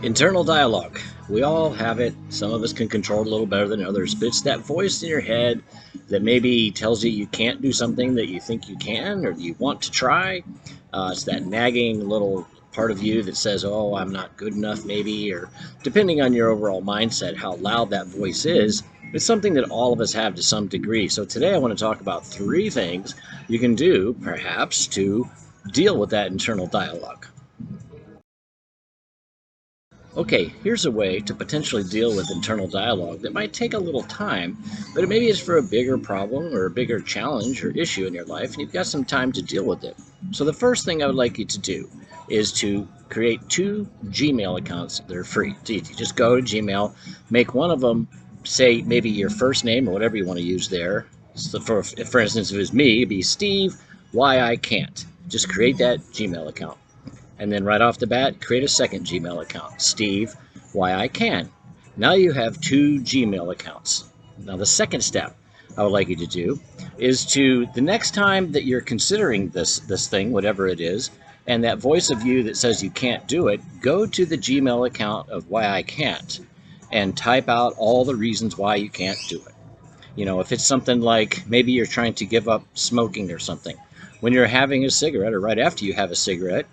Internal dialogue. We all have it. Some of us can control it a little better than others, but it's that voice in your head that maybe tells you can't do something that you think you can or you want to try. It's that nagging little part of you that says, oh, I'm not good enough, maybe, or depending on your overall mindset, how loud that voice is. It's something that all of us have to some degree. So today I want to talk about three things you can do, perhaps, to deal with that internal dialogue. Okay, here's a way to potentially deal with internal dialogue that might take a little time, but it maybe is for a bigger problem or a bigger challenge or issue in your life, and you've got some time to deal with it. So, the first thing I would like you to do is to create two Gmail accounts that are free. It's easy. Just go to Gmail, make one of them, say maybe your first name or whatever you want to use there. So for instance, if it was me, it'd be Steve, why I can't. Just create that Gmail account. And then right off the bat, create a second Gmail account, Steve, why I can. Now you have two Gmail accounts. Now the second step I would like you to do is to, the next time that you're considering this thing, whatever it is, and that voice of you that says you can't do it, go to the Gmail account of why I can't and type out all the reasons why you can't do it. You know, if it's something like maybe you're trying to give up smoking or something, when you're having a cigarette or right after you have a cigarette,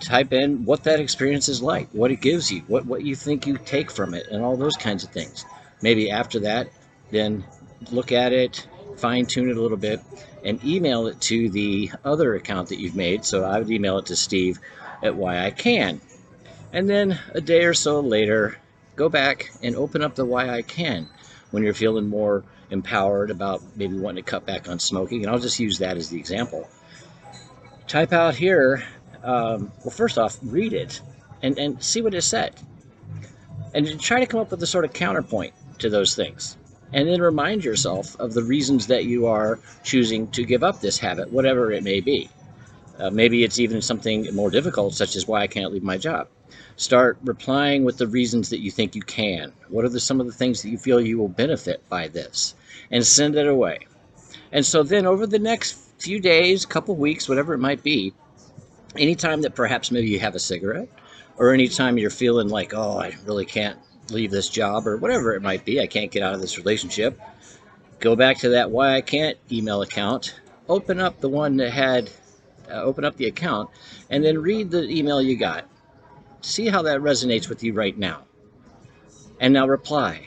type in what that experience is like, what it gives you, what you think you take from it, and all those kinds of things. Maybe after that, then look at it, fine tune it a little bit, and email it to the other account that you've made. So I would email it to Steve at Why I Can. And then a day or so later, go back and open up the Why I Can when you're feeling more empowered about maybe wanting to cut back on smoking. And I'll just use that as the example. Type out here, well, first off, read it and see what it said. And try to come up with a sort of counterpoint to those things. And then remind yourself of the reasons that you are choosing to give up this habit, whatever it may be. Maybe it's even something more difficult, such as why I can't leave my job. Start replying with the reasons that you think you can. What are some of the things that you feel you will benefit by this? And send it away. And so then over the next few days, couple weeks, whatever it might be, anytime that perhaps maybe you have a cigarette, or anytime you're feeling like, oh, I really can't leave this job, or whatever it might be, I can't get out of this relationship, go back to that Why I Can't email account, open up the one that had, open up the account, and then read the email you got. See how that resonates with you right now. And now reply.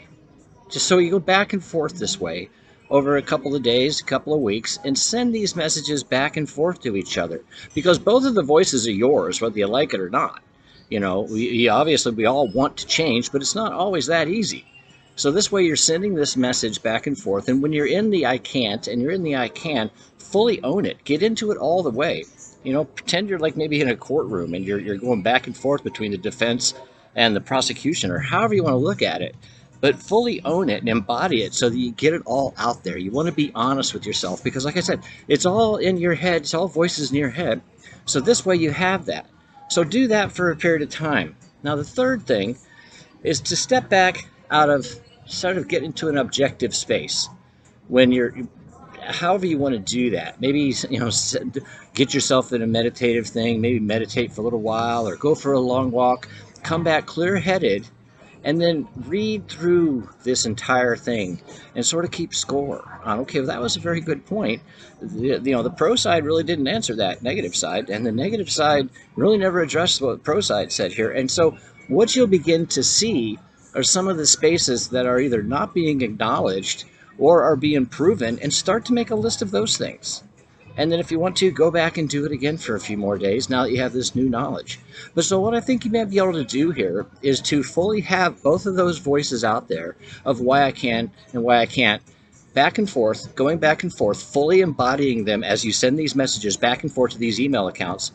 Just so you go back and forth this way over a couple of days, a couple of weeks, and send these messages back and forth to each other, because both of the voices are yours, whether you like it or not. You know, we obviously we all want to change, but it's not always that easy. So this way you're sending this message back and forth, and when you're in the I can't and you're in the I can, fully own it. Get into it all the way. You know, pretend you're like maybe in a courtroom and you're going back and forth between the defense and the prosecution, or however you want to look at it, but fully own it and embody it so that you get it all out there. You want to be honest with yourself because, like I said, it's all in your head. It's all voices in your head. So this way you have that. So do that for a period of time. Now, the third thing is to step back out of, sort of get into an objective space when you're, however you want to do that. Maybe, you know, get yourself in a meditative thing, maybe meditate for a little while or go for a long walk, come back clear-headed, and then read through this entire thing and sort of keep score on, okay, well, that was a very good point. The pro side really didn't answer that negative side, and the negative side really never addressed what the pro side said here. And so what you'll begin to see are some of the spaces that are either not being acknowledged or are being proven, and start to make a list of those things. And then if you want to, go back and do it again for a few more days now that you have this new knowledge. But so what I think you may be able to do here is to fully have both of those voices out there of why I can and why I can't, back and forth, going back and forth, fully embodying them as you send these messages back and forth to these email accounts.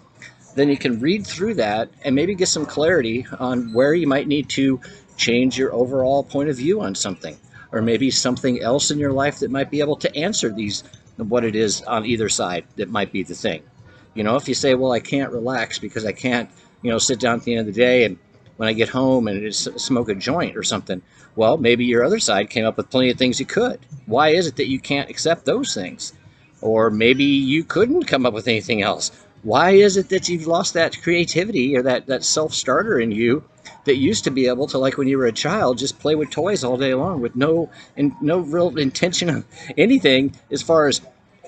Then you can read through that and maybe get some clarity on where you might need to change your overall point of view on something, or maybe something else in your life that might be able to answer these, what it is on either side that might be the thing. You know, if you say, well, I can't relax because I can't, you know, sit down at the end of the day and when I get home and just smoke a joint or something, well, maybe your other side came up with plenty of things you could. Why is it that you can't accept those things? Or maybe you couldn't come up with anything else. Why is it that you've lost that creativity or that self-starter in you that used to be able to, like when you were a child, just play with toys all day long with no real intention of anything as far as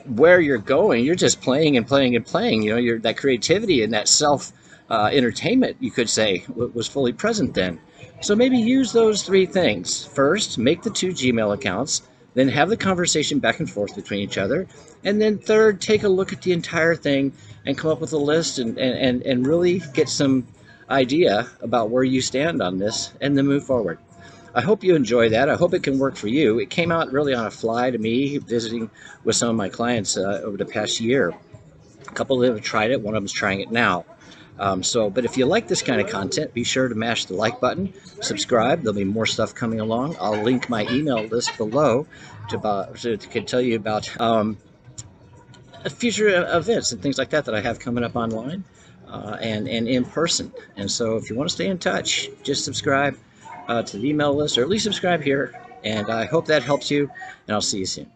where you're going? You're just playing and playing and playing. That creativity and that self entertainment, you could say, was fully present then. So maybe use those three things. First, make the two Gmail accounts, then have the conversation back and forth between each other. And then third, take a look at the entire thing and come up with a list and really get some idea about where you stand on this and then move forward. I hope you enjoy that. I hope it can work for you. It came out really on a fly to me visiting with some of my clients over the past year. A couple of them have tried it. One of them's trying it now. But if you like this kind of content, be sure to mash the like button, subscribe. There'll be more stuff coming along. I'll link my email list below to tell you about future events and things like that I have coming up online and in person. And so if you want to stay in touch, just subscribe to the email list or at least subscribe here. And I hope that helps you, and I'll see you soon.